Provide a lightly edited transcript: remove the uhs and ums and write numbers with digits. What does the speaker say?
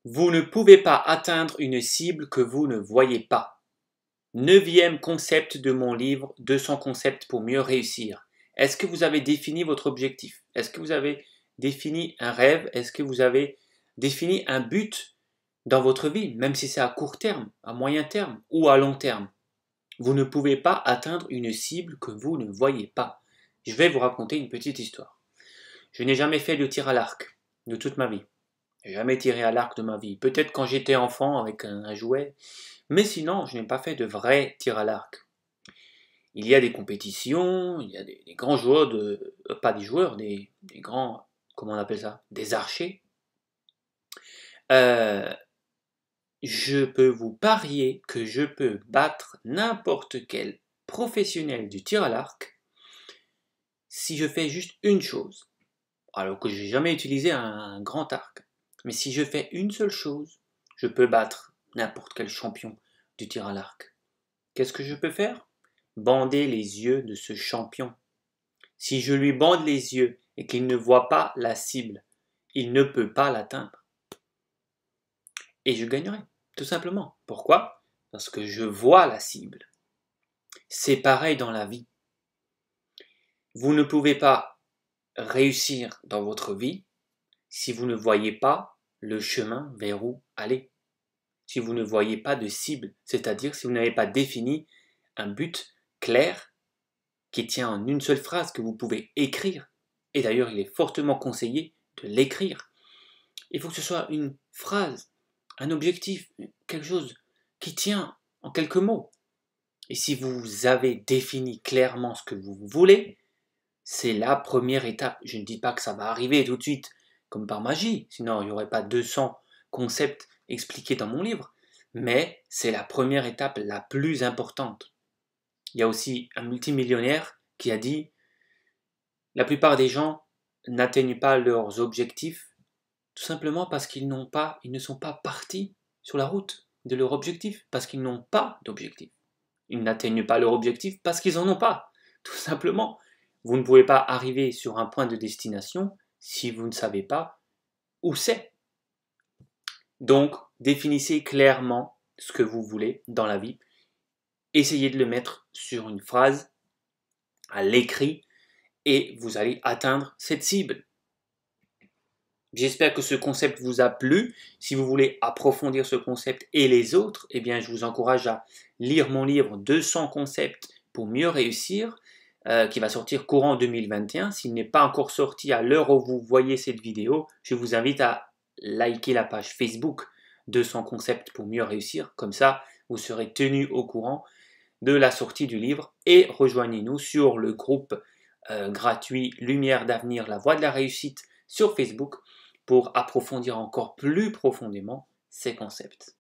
Vous ne pouvez pas atteindre une cible que vous ne voyez pas. Neuvième concept de mon livre, 200 concepts pour mieux réussir. Est-ce que vous avez défini votre objectif? Est-ce que vous avez défini un rêve? Est-ce que vous avez défini un but dans votre vie, même si c'est à court terme, à moyen terme ou à long terme? Vous ne pouvez pas atteindre une cible que vous ne voyez pas. Je vais vous raconter une petite histoire. Je n'ai jamais fait de tir à l'arc de toute ma vie. J'ai jamais tiré à l'arc de ma vie. Peut-être quand j'étais enfant avec un jouet, mais sinon, je n'ai pas fait de vrai tir à l'arc. Il y a des compétitions, il y a des grands joueurs pas des joueurs, des grands, comment on appelle ça, des archers. Euh, je peux vous parier que je peux battre n'importe quel professionnel du tir à l'arc si je fais juste une chose. Alors que j'ai jamais utilisé un grand arc. Mais si je fais une seule chose, je peux battre n'importe quel champion du tir à l'arc. Qu'est-ce que je peux faire? Bander les yeux de ce champion. Si je lui bande les yeux et qu'il ne voit pas la cible, il ne peut pas l'atteindre. Et je gagnerai, tout simplement. Pourquoi? Parce que je vois la cible. C'est pareil dans la vie. Vous ne pouvez pas réussir dans votre vie si vous ne voyez pas le chemin vers où aller. Si vous ne voyez pas de cible, c'est-à-dire si vous n'avez pas défini un but clair qui tient en une seule phrase que vous pouvez écrire. Et d'ailleurs, il est fortement conseillé de l'écrire. Il faut que ce soit une phrase, un objectif, quelque chose qui tient en quelques mots. Et si vous avez défini clairement ce que vous voulez, c'est la première étape. Je ne dis pas que ça va arriver tout de suite comme par magie, sinon il n'y aurait pas 200 concepts expliqués dans mon livre, mais c'est la première étape la plus importante. Il y a aussi un multimillionnaire qui a dit la plupart des gens n'atteignent pas leurs objectifs tout simplement parce ils ne sont pas partis sur la route de leur objectif, parce qu'ils n'ont pas d'objectif. Ils n'atteignent pas leur objectif parce qu'ils n'en ont pas, tout simplement. Vous ne pouvez pas arriver sur un point de destination si vous ne savez pas où c'est. Donc, définissez clairement ce que vous voulez dans la vie. Essayez de le mettre sur une phrase, à l'écrit, et vous allez atteindre cette cible. J'espère que ce concept vous a plu. Si vous voulez approfondir ce concept et les autres, eh bien, je vous encourage à lire mon livre 200 concepts pour mieux réussir, qui va sortir courant 2021. S'il n'est pas encore sorti à l'heure où vous voyez cette vidéo, je vous invite à liker la page Facebook 200 concepts pour mieux réussir. Comme ça, vous serez tenu au courant de la sortie du livre et rejoignez-nous sur le groupe gratuit Lumière d'avenir, la voie de la réussite sur Facebook pour approfondir encore plus profondément ces concepts.